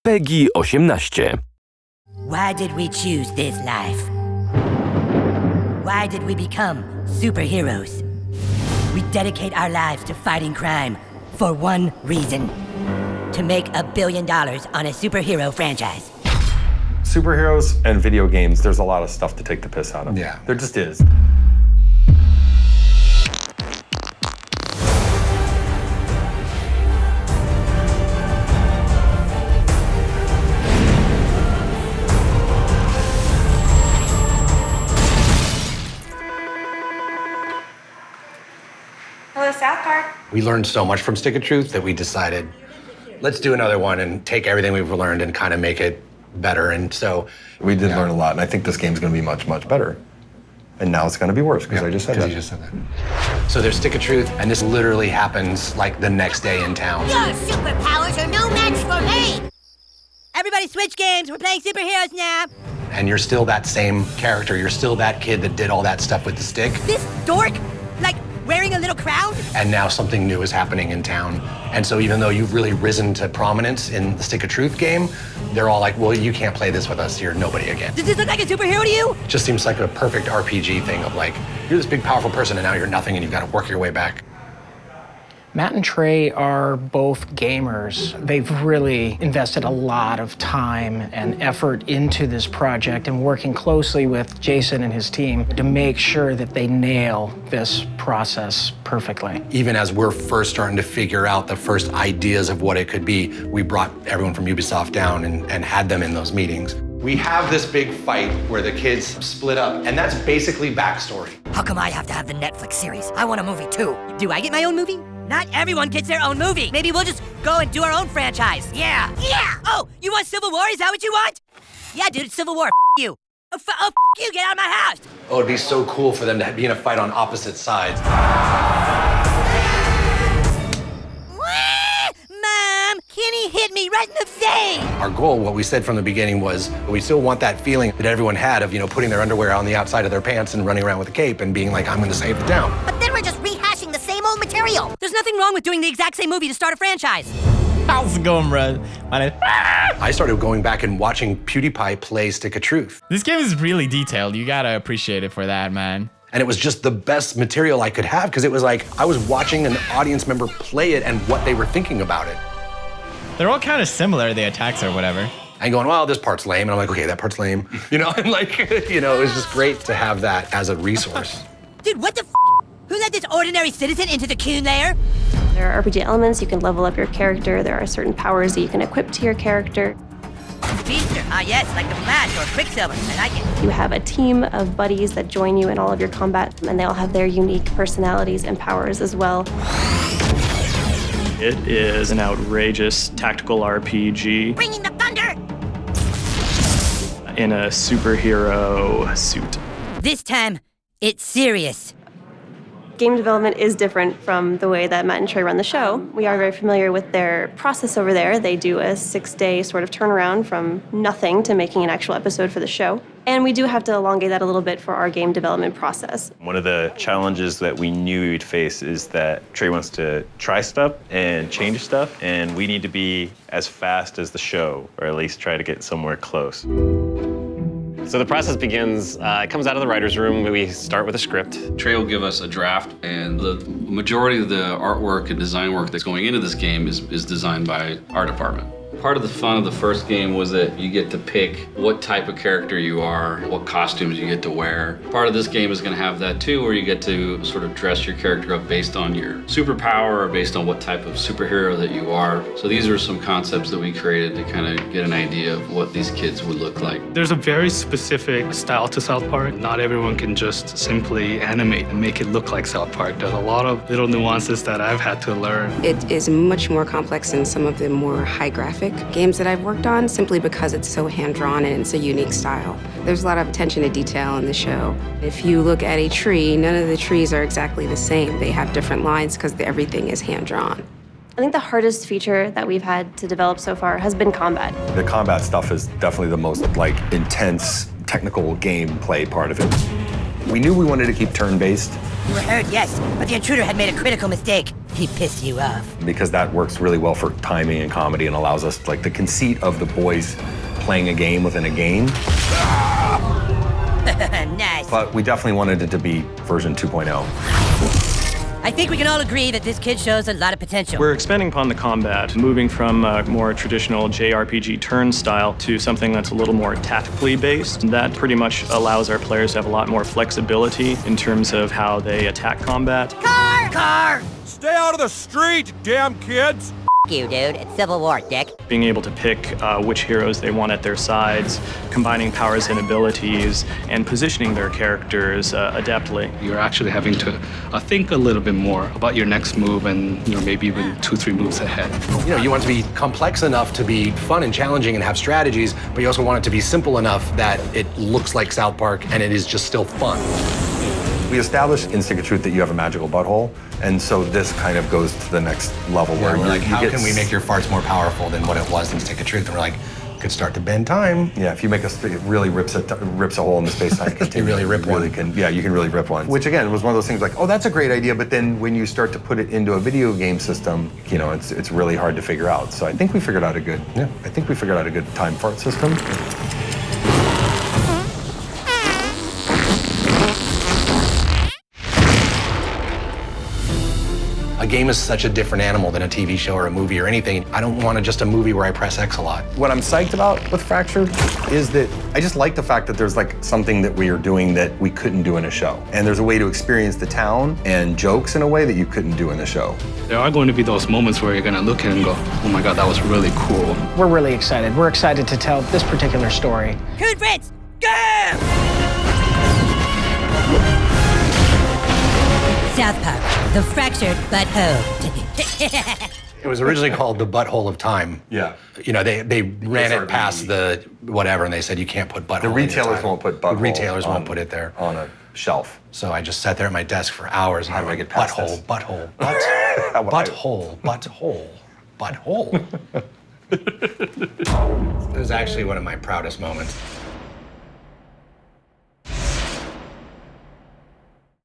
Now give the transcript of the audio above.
PEGI 18. Why did we choose this life? Why did we become superheroes? We dedicate our lives to fighting crime for one reason: to make $1 billion on a superhero franchise. Superheroes and video games, there's a lot of stuff to take the piss out of. Yeah. There just is. Hello, South Park. We learned so much from Stick of Truth that we decided, let's do another one and take everything we've learned and kind of make it better. And so We did learn a lot, and I think this game's gonna be much, much better. And now it's gonna be worse, because I just said that. You just said that. So there's Stick of Truth, and this literally happens like the next day in town. Your superpowers are no match for me! Everybody switch games, we're playing superheroes now! And you're still that same character. You're still that kid that did all that stuff with the stick. This dork? Like, wearing a little crown? And now something new is happening in town. And so even though you've really risen to prominence in the Stick of Truth game, they're all like, well, you can't play this with us. You're nobody again. Does this look like a superhero to you? It just seems like a perfect RPG thing of like, you're this big, powerful person, and now you're nothing, and you've got to work your way back. Matt and Trey are both gamers. They've really invested a lot of time and effort into this project and working closely with Jason and his team to make sure that they nail this process perfectly. Even as we're first starting to figure out the first ideas of what it could be, we brought everyone from Ubisoft down and had them in those meetings. We have this big fight where the kids split up, and that's basically backstory. How come I have to have the Netflix series? I want a movie too. Do I get my own movie? Not everyone gets their own movie. Maybe we'll just go and do our own franchise. Yeah. Yeah! Oh, you want Civil War? Is that what you want? Yeah, dude, it's Civil War. F you. F you, get out of my house. Oh, it'd be so cool for them to be in a fight on opposite sides. Mom, Kenny hit me right in the face. Our goal, what we said from the beginning was, we still want that feeling that everyone had of, putting their underwear on the outside of their pants and running around with a cape and being like, I'm gonna save the town. But then we're just rehashing the same old material. There's nothing wrong with doing the exact same movie to start a franchise. How's it going, bro? My name. I started going back and watching PewDiePie play Stick of Truth. This game is really detailed. You gotta appreciate it for that, man. And it was just the best material I could have, because it was like I was watching an audience member play it and what they were thinking about it. They're all kind of similar, the attacks or whatever. And going, well, this part's lame. And I'm like, okay, that part's lame. And like, it was just great to have that as a resource. Dude, what the f? Who let this ordinary citizen into the Coon lair? There are RPG elements. You can level up your character. There are certain powers that you can equip to your character. Speedster, yes, like the Flash or Quicksilver. I like it. You have a team of buddies that join you in all of your combat, and they all have their unique personalities and powers as well. It is an outrageous tactical RPG Bringing the thunder! in a superhero suit. This time, it's serious. Game development is different from the way that Matt and Trey run the show. We are very familiar with their process over there. They do a 6-day sort of turnaround from nothing to making an actual episode for the show. And we do have to elongate that a little bit for our game development process. One of the challenges that we knew we'd face is that Trey wants to try stuff and change stuff, and we need to be as fast as the show, or at least try to get somewhere close. So the process begins, it comes out of the writer's room. We start with a script. Trey will give us a draft, and the majority of the artwork and design work that's going into this game is designed by our department. Part of the fun of the first game was that you get to pick what type of character you are, what costumes you get to wear. Part of this game is going to have that too, where you get to sort of dress your character up based on your superpower or based on what type of superhero that you are. So these are some concepts that we created to kind of get an idea of what these kids would look like. There's a very specific style to South Park. Not everyone can just simply animate and make it look like South Park. There's a lot of little nuances that I've had to learn. It is much more complex than some of the more high graphic games that I've worked on, simply because it's so hand-drawn and it's a unique style. There's a lot of attention to detail in the show. If you look at a tree, none of the trees are exactly the same. They have different lines because everything is hand-drawn. I think the hardest feature that we've had to develop so far has been combat. The combat stuff is definitely the most intense technical gameplay part of it. We knew we wanted to keep turn-based, You were heard, yes, but the intruder had made a critical mistake. He pissed you off. Because that works really well for timing and comedy and allows us, like, the conceit of the boys playing a game within a game. Nice. But we definitely wanted it to be version 2.0. I think we can all agree that this kid shows a lot of potential. We're expanding upon the combat, moving from a more traditional JRPG turn style to something that's a little more tactically based. That pretty much allows our players to have a lot more flexibility in terms of how they attack combat. Car! Car! Stay out of the street, damn kids! You, dude. It's Civil War, dick. Being able to pick which heroes they want at their sides, combining powers and abilities, and positioning their characters adeptly. You're actually having to think a little bit more about your next move and maybe even 2-3 moves ahead. You want it to be complex enough to be fun and challenging and have strategies, but you also want it to be simple enough that it looks like South Park and it is just still fun. We established in Stick of Truth that you have a magical butthole, and so this kind of goes to the next level where we're like, you how get can we make your farts more powerful than what it was in Stick of Truth? And we're like, could start to bend time. Yeah, if you make it really rips a hole in the space-time continuum. You really rip one. You can really rip one. Which again was one of those things like, oh, that's a great idea, but then when you start to put it into a video game system, it's really hard to figure out. So I think we figured out a good time fart system. A game is such a different animal than a TV show or a movie or anything. I don't want just a movie where I press X a lot. What I'm psyched about with Fractured is that I just like the fact that there's like something that we are doing that we couldn't do in a show. And there's a way to experience the town and jokes in a way that you couldn't do in the show. There are going to be those moments where you're going to look at it and go, oh my God, that was really cool. We're really excited. We're excited to tell this particular story. Coon Fritz, go! South Park, the fractured butthole. It was originally called the Butthole of Time. Yeah. They ran it past the whatever, and they said you can't put butthole. The retailers won't put butthole. The retailers won't put it there on a shelf. So I just sat there at my desk for hours. How do I get past butthole, this? butthole, butthole, butthole, butthole. It was actually one of my proudest moments.